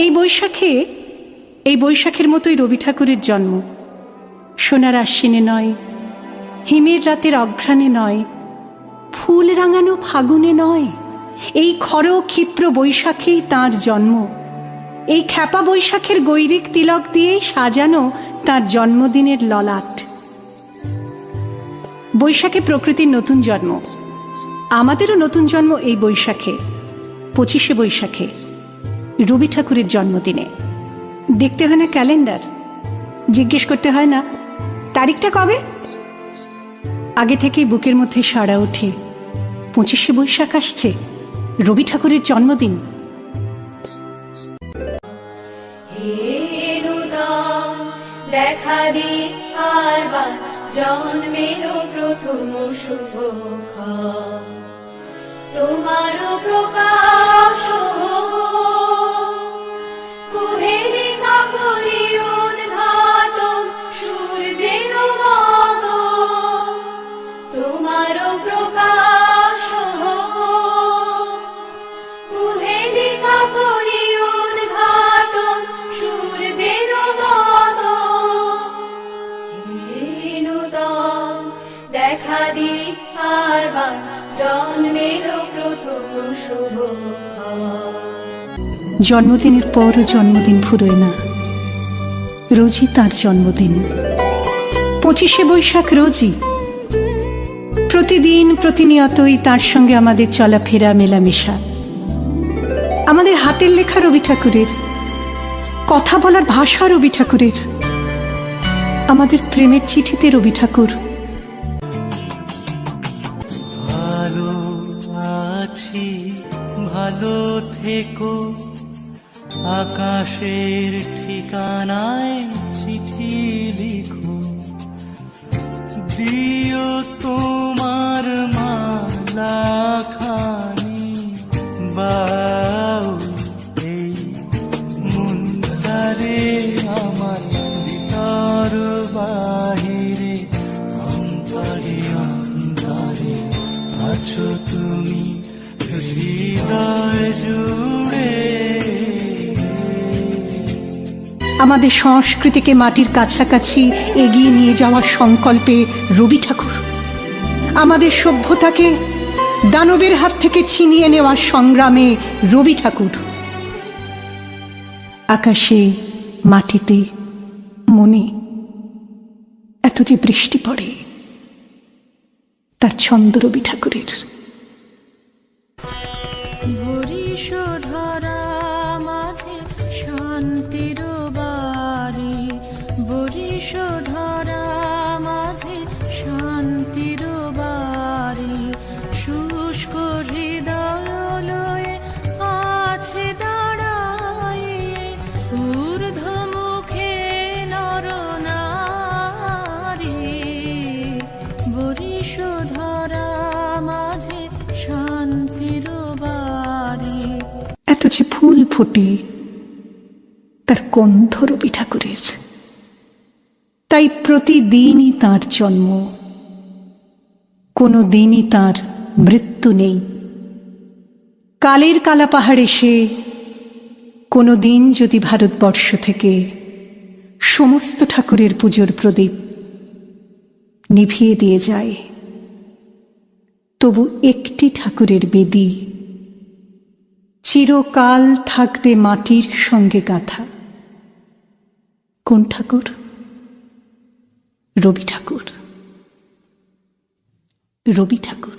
এই বৈশাখের মতোই রবি ঠাকুরের জন্ম। সোনার আশ্বিনে নয়, হিমের রাতের অঘ্রাণে নয়, ফুল রাঙানো ফাগুনে নয়, এই খর ক্ষিপ্র বৈশাখেই তাঁর জন্ম। এই খ্যাপা বৈশাখের গৈরিক তিলক দিয়েই সাজানো তাঁর জন্মদিনের ললাট। বৈশাখে প্রকৃতির নতুন জন্ম, আমাদেরও নতুন জন্ম এই বৈশাখে, 25শে বৈশাখে, রবি ঠাকুরের জন্মদিনে। দেখতে হয় না ক্যালেন্ডার, জিজ্ঞেস করতে হয় না তারিখটা কবে। আগে থেকেই বুকের মধ্যে সাড়া ওঠে, 25শে বৈশাখ আসছে, রবি ঠাকুরের জন্মদিন। দেখা দি আরবার জন্মের প্রথম শুভক্ষণ, তোমারও প্রকাশ কুহেলিকা করি উদ্ঘাটন সূর্যের মত, তোমারও প্রকাশ কুহেলিকা করি উদ্ঘাটন সূর্যের মত। দেখা দি আরবার জন্মের প্রথম শুভক্ষণ। জন্মদিনের পরও জন্মদিন ফুরোয় না, রোজই তার জন্মদিন। 25শে বৈশাখ রোজই, প্রতিদিন প্রতিনিয়তই তার সঙ্গে আমাদের চলাফেরা মেলামেশা। আমাদের হাতের লেখা রবি ঠাকুরের, কথা বলার ভাষা রবি ঠাকুরের, আমাদের প্রেমের চিঠিতে রবি ঠাকুর। ভালো আছি, ভালো থেকো, আকাশের ঠিকানায় চিঠি লিখো, দিও তোমার মালাখানি, বাউ এই মনটারে আমার ভিতর বাহিরে, অন্তরে অন্তরে আছো তুমি হৃদয় জুড়ে। আমাদের সংস্কৃতিকে মাটির কাছাকাছি এগিয়ে নিয়ে যাওয়ার সংকল্পে রবি ঠাকুর, আমাদের সভ্যতাকে দানবের হাত থেকে ছিনিয়ে নেওয়ার সংগ্রামে রবি ঠাকুর। আকাশে, মাটিতে, মনে এত যে বৃষ্টি পড়ে, তার ছন্দ রবি ঠাকুরের। বরিশধরা মাঝে শান্তির বাড়ি, বরিশধরা মাঝে শান্তির বাড়ি, শুষ্ক হৃদয় লয়ে আছে দাঁড়াইয়ে, ঊর্ধ্বমুখে নরনারী, বরিশধরা মাঝে শান্তির বাড়ি। এত যে ফুল ফোটে, তার গন্ধ রবি ঠাকুরের। তাই প্রতিদিনই তার জন্ম, কোনো দিনই তার মৃত্যু নেই। কালের কালা পাহাড়ে সে কোনো দিন যদি ভারতবর্ষ থেকে সমস্ত ঠাকুরের পুজোর প্রদীপ নিভিয়ে দিয়ে যায়, তবু একটি ঠাকুরের বেদী চিরকাল থাকবে মাটির সঙ্গে গাঁথা। কোন ঠাকুর? রবি ঠাকুর, রবি ঠাকুর।